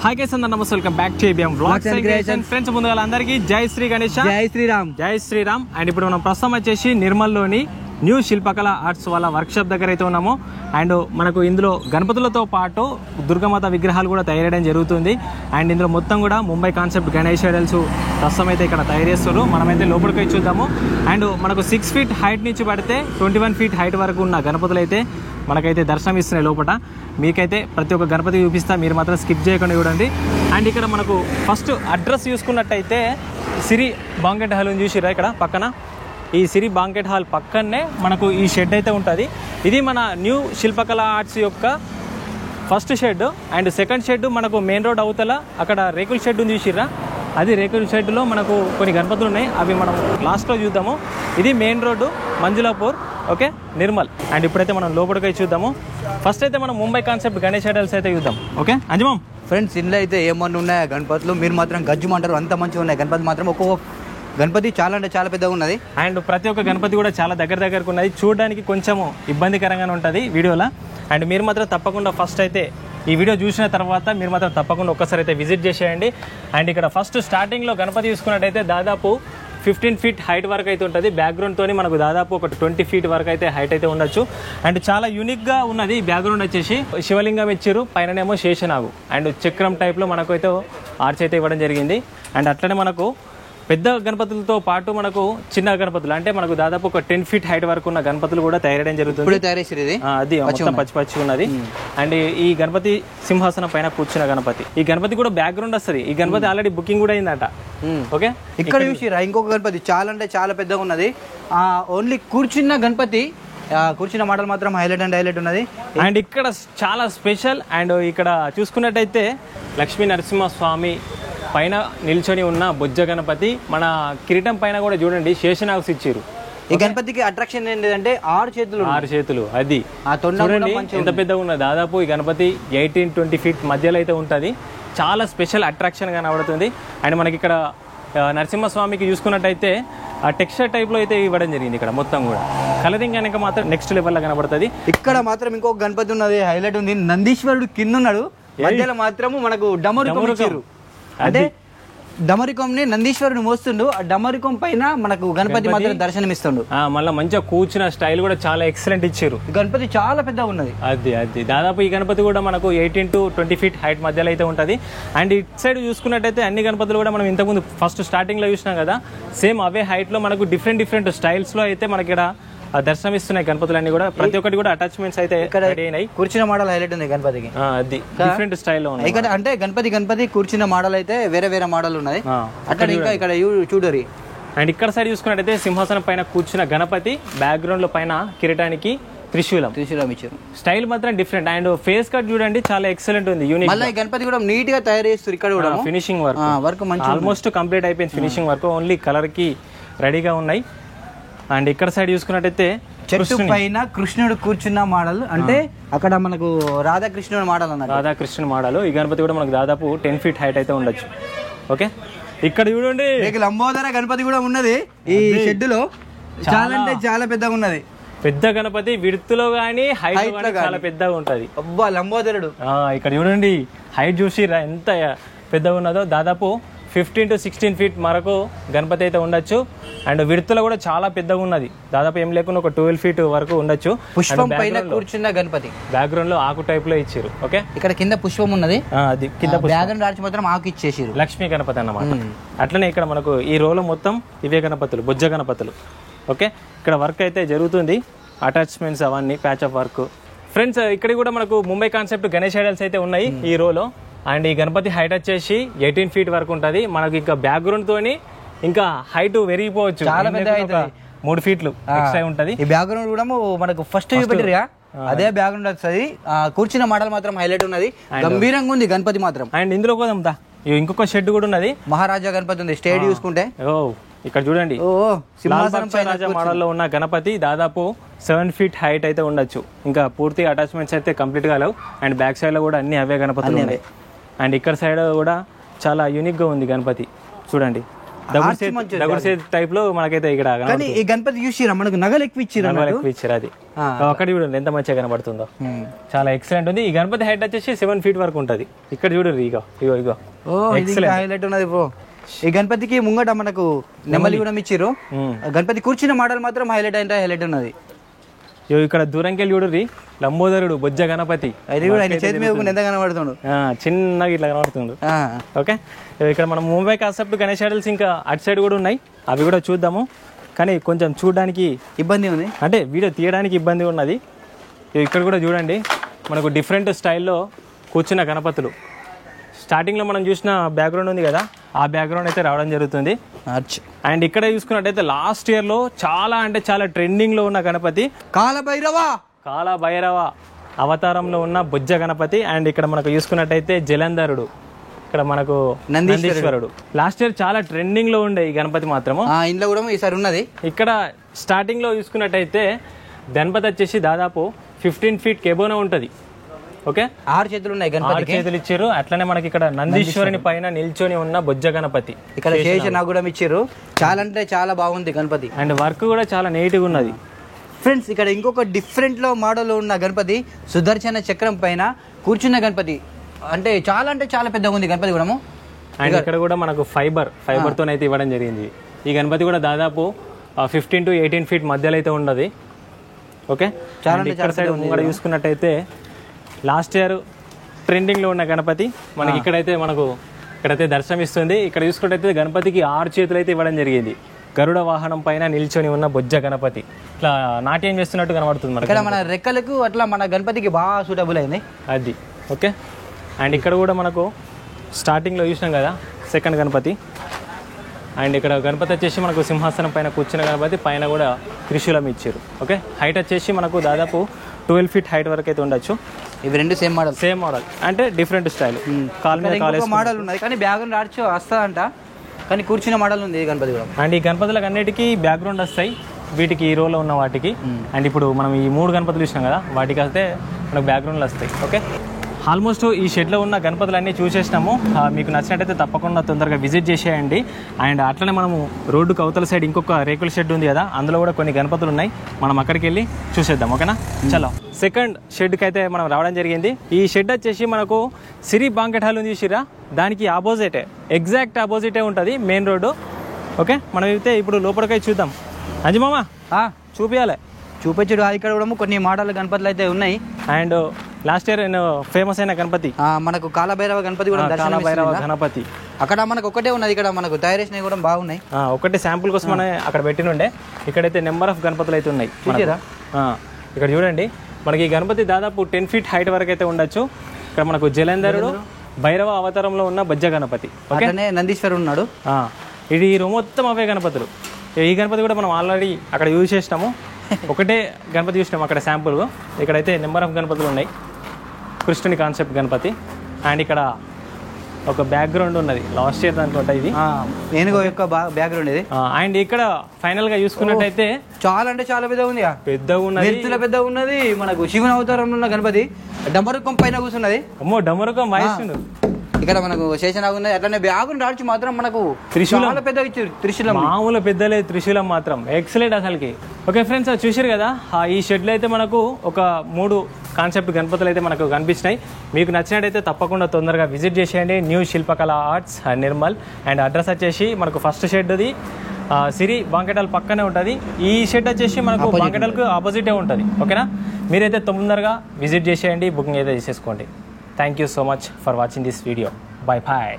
Hi guys అందరూ నమస్తే, welcome back to ABM vlogs and creation. Friends ముందుగా అందరికీ జై శ్రీ గణేష్, జై శ్రీరామ్, జై శ్రీరామ్. అండ్ ఇప్పుడు మనం ప్రస్తుతం వచ్చేసి నిర్మల్లోని న్యూ శిల్పకళ ఆర్ట్స్ వాళ్ళ వర్క్షాప్ దగ్గర అయితే ఉన్నాము. అండ్ మనకు ఇందులో గణపతులతో పాటు దుర్గామాత విగ్రహాలు కూడా తయారయడం జరుగుతుంది. అండ్ ఇందులో మొత్తం కూడా ముంబై కాన్సెప్ట్ గణేష్ ఐడల్స్ ప్రస్తుతం అయితే ఇక్కడ తయారు చేస్తారు. మనమైతే లోపలికి వచ్చి చూద్దాము. అండ్ మనకు 6 feet హైట్ నుంచి పడితే 21 feet హైట్ వరకు ఉన్న గణపతులు అయితే మనకైతే దర్శనం ఇస్తున్నాయి లోపల. మీకైతే ప్రతి ఒక్క గణపతి చూపిస్తా, మీరు మాత్రం స్కిప్ చేయకుండా చూడండి. అండ్ ఇక్కడ మనకు ఫస్ట్ అడ్రస్ చూసుకున్నట్టయితే సిరి బాంకెట్ హాల్ చూసిరా, ఇక్కడ పక్కన ఈ సిరి బాంకెట్ హాల్ పక్కనే మనకు ఈ షెడ్ అయితే ఉంటుంది. ఇది మన న్యూ శిల్పకళ ఆర్ట్స్ యొక్క first shed. And second shed మనకు మెయిన్ రోడ్ అవతల అక్కడ రేకుల షెడ్ ఉంది చూసిరా, అది రేకుల షెడ్లో మనకు కొన్ని గణపతులు ఉన్నాయి, అవి మనం లాస్ట్లో చూద్దాము. ఇది main road Manjulapur, okay, Nirmal. And ఇప్పుడైతే మనం లోపలికి చూద్దాము. ఫస్ట్ అయితే మనం ముంబై కాన్సెప్ట్ గణేష్ ఐడల్స్ అయితే చూద్దాం. ఓకే అంజమం ఫ్రెండ్స్, ఇంట్లో అయితే ఏమన్నా ఉన్నాయా గణపతులు, మీరు మాత్రం గజ్జుమంటారు, అంత మంచిగా ఉన్నాయి గణపతి మాత్రం. ఒక్కొక్క గణపతి చాలా అంటే చాలా పెద్దగా ఉన్నది. అండ్ ప్రతి ఒక్క గణపతి కూడా చాలా దగ్గరకు ఉన్నది, చూడడానికి కొంచెం ఇబ్బందికరంగానే ఉంటుంది వీడియోలో. అండ్ మీరు మాత్రం తప్పకుండా ఫస్ట్ అయితే ఈ వీడియో చూసిన తర్వాత మీరు మాత్రం తప్పకుండా ఒక్కసారి అయితే విజిట్ చేసేయండి. అండ్ ఇక్కడ ఫస్ట్ స్టార్టింగ్లో గణపతి చూసుకున్నట్టయితే దాదాపు 15 feet హైట్ వరకు అయితే ఉంటుంది. బ్యాక్గ్రౌండ్తో మనకు దాదాపు ఒక 20 feet వరకు అయితే హైట్ అయితే ఉండొచ్చు. అండ్ చాలా యూనిక్గా ఉన్నది బ్యాక్గ్రౌండ్ వచ్చేసి శివలింగం ఇచ్చారు, పైననేమో శేషనాగు అండ్ చక్రం టైప్లో మనకు అయితే ఆర్చ్ అయితే ఇవ్వడం జరిగింది. అండ్ అట్లనే మనకు పెద్ద గణపతులతో పాటు మనకు చిన్న గణపతులు అంటే మనకు దాదాపు ఒక 10 feet హైట్ వరకు ఉన్న గణపతులు కూడా తయారయడం జరుగుతుంది. అది మొత్తం పచ్చి ఉన్నది. అండ్ ఈ గణపతి సింహాసనం పైన కూర్చున్న గణపతి, ఈ గణపతి కూడా బ్యాక్గ్రౌండ్ వస్తుంది. ఈ గణపతి ఆల్రెడీ బుకింగ్ కూడా అయిందట. ఓకే, ఇక్కడ చూసిరా ఇంకొక గణపతి చాలా అంటే చాలా పెద్దగా ఉన్నది. ఓన్లీ కూర్చున్న గణపతి, కూర్చున్న మోడల్ మాత్రం హైలైట్ ఉన్నది. అండ్ ఇక్కడ చాలా స్పెషల్. అండ్ ఇక్కడ చూసుకున్నట్టయితే లక్ష్మీ నరసింహస్వామి పైన నిల్చొని ఉన్న బొజ్జ గణపతి, మన కిరీటం పైన కూడా చూడండి శేషనాగ్స్ ఇచ్చారు. ఈ గణపతికి అట్రాక్షన్ ఏంటంటే 6 చేతులు, అది చూడండి ఎంత పెద్దగా ఉన్నది. దాదాపు ఈ గణపతి 18-20 feet మధ్యలో అయితే ఉంటుంది. చాలా స్పెషల్ అట్రాక్షన్ గా కనబడుతుంది. అండ్ మనకి ఇక్కడ నరసింహస్వామికి చూసుకున్నట్టయితే ఆ టెక్స్చర్ టైప్ లో అయితే ఇవ్వడం జరిగింది. ఇక్కడ మొత్తం కూడా కలరింగ్ కనుక మాత్రం నెక్స్ట్ లెవెల్ లా కనబడుతుంది. ఇక్కడ మాత్రం ఇంకొక గణపతి ఉన్నది, హైలైట్ ఉంది. నందీశ్వరుడు కింద ఉన్నాడు, మధ్యలో మాత్రము మనకు డమరుకం. అంటే డమరికంని నందీశ్వరుడు మోస్తుండు, ఆ డమరికం పైన మనకు గణపతి మాత్రం దర్శనం ఇస్తుండు. మళ్ళీ మంచిగా కూర్చున్న స్టైల్ కూడా చాలా ఎక్సలెంట్ ఇచ్చారు. గణపతి చాలా పెద్దగా ఉన్నది. అది దాదాపు ఈ గణపతి కూడా మనకు 18-20 feet హైట్ మధ్యలో అయితే ఉంటుంది. అండ్ ఇట్ సైడ్ చూసుకున్నట్టయితే అన్ని గణపతులు కూడా మనం ఇంతకుముందు ఫస్ట్ స్టార్టింగ్ లో చూసినాం కదా, సేమ్ అవే హైట్ లో మనకు డిఫరెంట్ స్టైల్స్ లో అయితే మనకి ఇక్కడ దర్శనం ఇస్తున్నాయి గణపతులన్నీ కూడా. ప్రతి ఒక్కటి కూడా అటాచ్మెంట్స్ అయితే కూర్చున్న మోడల్ హైలైట్ ఉంది గణపతికి, అది డిఫరెంట్ స్టైల్లో ఉన్నాయి. ఇక్కడ అంటే గణపతి కూర్చున్న మోడల్ అయితే వేరే మోడల్ ఉన్నది. అక్కడ ఇంకా ఇక్కడ చూడరి. అండ్ ఇక్కడ సైడ్ చూసుకున్నట్టయితే సింహాసనం పైన కూర్చున్న గణపతి, బ్యాక్గ్రౌండ్ లో పైన కిరీటానికి త్రిశూలం ఇచ్చారు. స్టైల్ మాత్రం డిఫరెంట్. అండ్ ఫేస్ కట్ చూడండి చాలా ఎక్సలెంట్ ఉంది, యూనిక్. మళ్ళీ గణపతి కూడా నీట్ గా తయారు చేస్తారు. ఇక్కడ కూడా ఫినిషింగ్ వర్క్ ఆల్మోస్ట్ కంప్లీట్ అయిపోయింది. ఫినిషింగ్ వర్క్ ఓన్లీ కలర్ కి రెడీగా ఉన్నాయి. అండ్ ఇక్కడ సైడ్ చూసుకున్నట్టయితే చెట్టు పైన కృష్ణుడు కూర్చున్న మోడల్, అంటే అక్కడ మనకు రాధాకృష్ణుడు మోడల్ అన్నారు. రాధాకృష్ణుడు మోడల్. ఈ గణపతి కూడా మనకు దాదాపు 10 feet హైట్ అయితే ఉండొచ్చు. ఓకే, ఇక్కడ చూడండి లంబోదర గణపతి కూడా ఉన్నది ఈ షెడ్ లో. చాలా అంటే చాలా పెద్దగా ఉన్నది. పెద్ద గణపతి విడుతులో గానీ హైట్ చాలా పెద్దగా ఉంటది. అబ్బా లంబోదరుడు. ఇక్కడ చూడండి హైట్ చూసి ఎంత పెద్దగా ఉన్నదో, దాదాపు 15-16 feet వరకు గణపతి అయితే ఉండొచ్చు. అండ్ విడుతులో కూడా చాలా పెద్దగా ఉన్నది, దాదాపు ఏం లేకుండా ఒక 12 feet వరకు ఉండొచ్చు. పుష్పం పైన కూర్చున్న గణపతి, బ్యాక్గ్రౌండ్ లో ఆకు టైప్ లో ఇచ్చారు. ఓకే, ఇక్కడ కింద పుష్పం ఉన్నది, అది కింద బ్యాక్గ్రౌండ్ ఆర్చ్ మాత్రం ఆకు ఇచ్చేసారు. లక్ష్మీ గణపతి అన్నమాట. అట్లనే ఇక్కడ మనకు ఈ రోలో మొత్తం ఇవే గణపతులు, బొజ్జ గణపతులు. ఓకే, ఇక్కడ వర్క్ అయితే జరుగుతుంది, అటాచ్మెంట్స్ అవన్నీ ప్యాచ్ ఆఫ్ వర్క్. ఫ్రెండ్స్, ఇక్కడ కూడా మనకు ముంబై కాన్సెప్ట్ గణేష్ ఐడల్స్ అయితే ఉన్నాయి ఈ రోలో. అండ్ ఈ గణపతి హైట్ వచ్చేసి 18 feet వరకు ఉంటుంది. మనకి ఇంకా బ్యాక్గ్రౌండ్ తోని ఇంకా హైట్ పెరిగిపోవచ్చు, చాలా పెద్ద 3 feet ఎక్స్ట్రా ఉంటది. ఈ బ్యాక్గ్రౌండ్ కూడా మనకు ఫస్ట్ చూపెట్టిరుగా, అదే బ్యాక్గ్రౌండ్ వస్తుంది. కూర్చున్న మోడల్ మాత్రం హైలైట్ ఉన్నది, గంభీరంగా ఉంది గణపతి మాత్రం. అండ్ ఇందులో కూడా ఇంకొక షెడ్ కూడా ఉన్నది, మహారాజా గణపతి ఉంది. స్టేడ్ చూసుకుంటే ఇక్కడ చూడండి రాజా మోడల్ లో ఉన్న గణపతి దాదాపు 7 feet హైట్ అయితే ఉండొచ్చు. ఇంకా పూర్తి అటాచ్మెంట్స్ అయితే కంప్లీట్ గా లేవు. అండ్ బ్యాక్ సైడ్ లో కూడా అన్ని అవే గణపతులు ఉన్నాయి. అండ్ ఇక్కడ సైడ్ కూడా చాలా యూనిక్ గా ఉంది గణపతి చూడండి. డబుల్ సేత్ టైప్ లో మనకైతే ఇక్కడ కానీ ఈ గణపతి చూసిరా మనకు నగలు ఎక్కువ ఇచ్చారు అది ఒకటి చూడండి ఎంత మంచిగా కనబడుతుందో, చాలా ఎక్సలెంట్ ఉంది. ఈ గణపతి హైట్ వచ్చేసి 7 feet వరకు ఉంటది. ఇక్కడ చూడండి ఇగో ఇగో ఇగో హైలైట్ ఉన్నది బ్రో. ఈ గణపతికి ముంగట మనకు నెమలి కూడా ఇచ్చిర్రు. గణపతి కూర్చున్న మోడల్ మాత్రం హైలైట్ అంటే హైలైట్ ఉన్నది. ఇక్కడ దూరంకెళ్ళి చూడరి లంబోదరుడు బొజ్జ గణపతి, అది కూడా ఆయన చేతి మీద ఎంత కనబడుతుండు, చిన్నగా ఇట్లా కనబడుతుండు. ఓకే, ఇక్కడ మనం ముంబై కాన్సెప్ట్ గణేష్ ఐడల్స్ ఇంకా అటు సైడ్ కూడా ఉన్నాయి, అవి కూడా చూద్దాము. కానీ కొంచెం చూడడానికి ఇబ్బంది ఉంది, అంటే వీడియో తీయడానికి ఇబ్బంది ఉన్నది. ఇక్కడ కూడా చూడండి మనకు డిఫరెంట్ స్టైల్లో కూర్చున్న గణపతులు. స్టార్టింగ్లో మనం చూసిన బ్యాక్గ్రౌండ్ ఉంది కదా, ఆ బ్యాక్గ్రౌండ్ అయితే రావడం జరుగుతుంది. అండ్ ఇక్కడ చూసుకున్నట్టయితే లాస్ట్ ఇయర్లో చాలా అంటే చాలా ట్రెండింగ్లో ఉన్న గణపతి కాలభైరవ అవతారంలో ఉన్న బొజ్జ గణపతి. అండ్ ఇక్కడ మనకు చూసుకున్నట్టయితే జలంధరుడు, ఇక్కడ మనకు నందీశ్వరుడు. లాస్ట్ ఇయర్ చాలా ట్రెండింగ్లో ఉండే ఈ గణపతి మాత్రము, ఇంట్లో కూడా ఈసారి ఉన్నది. ఇక్కడ స్టార్టింగ్లో చూసుకున్నట్టయితే గణపతి వచ్చేసి దాదాపు 15 feet ఎబోనే ఉంటుంది. ఓకే, 6 చేతులు ఉన్నాయి, 6 చేతులు ఇచ్చారు. అట్లనే మనకి ఇక్కడ నందీశ్వరుని పైన నిల్చొని ఉన్న బొజ్జ గణపతి, ఇక్కడ శేషనాగుడం ఇచ్చారు. చాలా అంటే చాలా బాగుంది గణపతి, అండ్ వర్క్ కూడా చాలా నీట్గా ఉన్నది. ఫ్రెండ్స్ ఇక్కడ ఇంకొక డిఫరెంట్ లో మోడల్ ఉన్న గణపతి, సుదర్శన చక్రం పైన కూర్చున్న గణపతి. అంటే చాలా పెద్దగా ఉంది గణపతి కూడా. అండ్ ఇక్కడ కూడా మనకు ఫైబర్ తోనైతే ఇవ్వడం జరిగింది. ఈ గణపతి కూడా దాదాపు 15 to 18 feet మధ్యలో అయితే ఉన్నది. ఓకే, చాలా ఇక్కడ సైడ్ ముంగడ చూసుకున్నట్టయితే లాస్ట్ ఇయర్ ట్రెండింగ్లో ఉన్న గణపతి మనకి ఇక్కడైతే దర్శనమిస్తుంది. ఇక్కడ చూసుకున్నట్టయితే గణపతికి 6 చేతులు అయితే ఇవ్వడం జరిగింది. గరుడ వాహనం పైన నిల్చొని ఉన్న బొజ్జ గణపతి ఇట్లా నాట్యం చేస్తున్నట్టు కనబడుతుంది మనకి. ఇక్కడ మన రెక్కలకు అట్లా మన గణపతికి బాగా సూటబుల్ అయింది అది. ఓకే, అండ్ ఇక్కడ కూడా మనకు స్టార్టింగ్లో చూసినాం కదా సెకండ్ గణపతి. అండ్ ఇక్కడ గణపతి వచ్చేసి మనకు సింహాసనం పైన కూర్చున్న గణపతి, పైన కూడా త్రిశూలం ఇచ్చారు. ఓకే, హైట్ వచ్చేసి మనకు దాదాపు 12 feet హైట్ వరకు అయితే ఉండొచ్చు. ఇవి రెండు సేమ్ మోడల్ అంటే డిఫరెంట్ స్టైల్. మోడల్ ఉన్నది కానీ బ్యాక్గ్రౌండ్ ఆర్చ్ వస్తుందంట, కానీ కూర్చున్న మోడల్ ఉంది గణపతి కూడా. అండ్ ఈ గణపతులకు అన్నిటికీ బ్యాక్గ్రౌండ్ వస్తాయి, వీటికి ఈ రోలో ఉన్న వాటికి. అండ్ ఇప్పుడు మనం ఈ 3 గణపతులు చూసినాం కదా, వాటికి వస్తే మనకు బ్యాక్గ్రౌండ్లు వస్తాయి. ఓకే, ఆల్మోస్ట్ ఈ షెడ్లో ఉన్న గణపతులన్నీ చూసేసినాము. మీకు నచ్చినట్టయితే తప్పకుండా తొందరగా విజిట్ చేసేయండి. అండ్ అట్లనే మనము రోడ్డుకు అవతల సైడ్ ఇంకొక రేకుల షెడ్ ఉంది కదా, అందులో కూడా కొన్ని గణపతులు ఉన్నాయి, మనం అక్కడికి వెళ్ళి చూసేద్దాం. ఓకేనా, చలో. సెకండ్ షెడ్కి అయితే మనం రావడం జరిగింది. ఈ షెడ్ వచ్చేసి మనకు సిరి బాంకెట్ హాల్ ఉంది చూసిరా, దానికి ఎగ్జాక్ట్ ఆపోజిటే ఉంటుంది మెయిన్ రోడ్డు. ఓకే, మనం అయితే ఇప్పుడు లోపలికై చూద్దాం. అంజమామ చూపించాలి, చూపించడు. ఇక్కడ కూడా కొన్ని మోడల్ గణపతులు అయితే ఉన్నాయి. అండ్ లాస్ట్ ఇయర్ ఫేమస్ అయిన గణపతి మనకు కాలభైరవ గణపతి కూడా, కాలభైరవ గణపతి అక్కడ మనకు ఒకటే ఉన్నది. ఇక్కడ మనకు తయారు చేసినవి కూడా బాగున్నాయి. ఒకటే శాంపుల్ కోసం మనం అక్కడ పెట్టినుండే. ఇక్కడైతే నెంబర్ ఆఫ్ గణపతులు అయితే ఉన్నాయి. ఇక్కడ చూడండి, మనకి ఈ గణపతి దాదాపు 10 feet హైట్ వరకు అయితే ఉండొచ్చు. ఇక్కడ మనకు జలంధరుడు భైరవ అవతారంలో ఉన్న బొజ్జ గణపతి, నందీశ్వరుడు ఉన్నాడు. ఇది ఈ రూమ్ మొత్తం అవే గణపతులు. ఈ గణపతి కూడా మనం ఆల్రెడీ అక్కడ యూజ్ చేసినాము. ఒకటే గణపతి చూసినాము అక్కడ శాంపుల్. ఇక్కడైతే నెంబర్ ఆఫ్ గణపతులు ఉన్నాయి. కృష్ణుని కాన్సెప్ట్ గణపతి. అండ్ ఇక్కడ ఒక బ్యాక్గ్రౌండ్ ఉన్నది, లాస్ట్ ఇయర్ అనుకుంటా ఇది ఏనుగు యొక్క బ్యాక్గ్రౌండ్ ఇది. అండ్ ఇక్కడ ఫైనల్ గా చూసుకున్నట్టయితే చాలా అంటే చాలా పెద్దగా ఉంది, పెద్దగా ఉన్నది. మనకు శివుని అవతారంలో ఉన్న గణపతి డమరుకం పైన కూర్చున్నది. అమ్మో, డమరుకం వాయిస్తుండు. ఇక్కడ మనకు శేషనాగు ఉన్నది. అట్లనే బ్యాగును రాడ్చి మాత్రం మనకు త్రిశూలం పెద్దగా ఇచ్చారు. త్రిశూలం మామూలు పెద్దలే, త్రిశూలం మాత్రం ఎక్సలెంట్ అసలుకి. ఓకే ఫ్రెండ్స్, చూసారు కదా, ఈ షెడ్లో అయితే మనకు ఒక 3 కాన్సెప్ట్ గణపతులు అయితే మనకు కనిపించినాయి. మీకు నచ్చినట్టయితే తప్పకుండా తొందరగా విజిట్ చేసేయండి. న్యూ శిల్పకళ ఆర్ట్స్ నిర్మల్. అండ్ అడ్రస్ వచ్చేసి మనకు ఫస్ట్ షెడ్ది సిరి బాంకెటాల్ పక్కనే ఉంటుంది. ఈ షెడ్ వచ్చేసి మనకు బాంకెటాల్కు ఆపోజిటే ఉంటుంది. ఓకేనా, మీరైతే తొందరగా విజిట్ చేసేయండి, బుకింగ్ అయితే చేసేసుకోండి. Thank you so much for watching this video. Bye bye.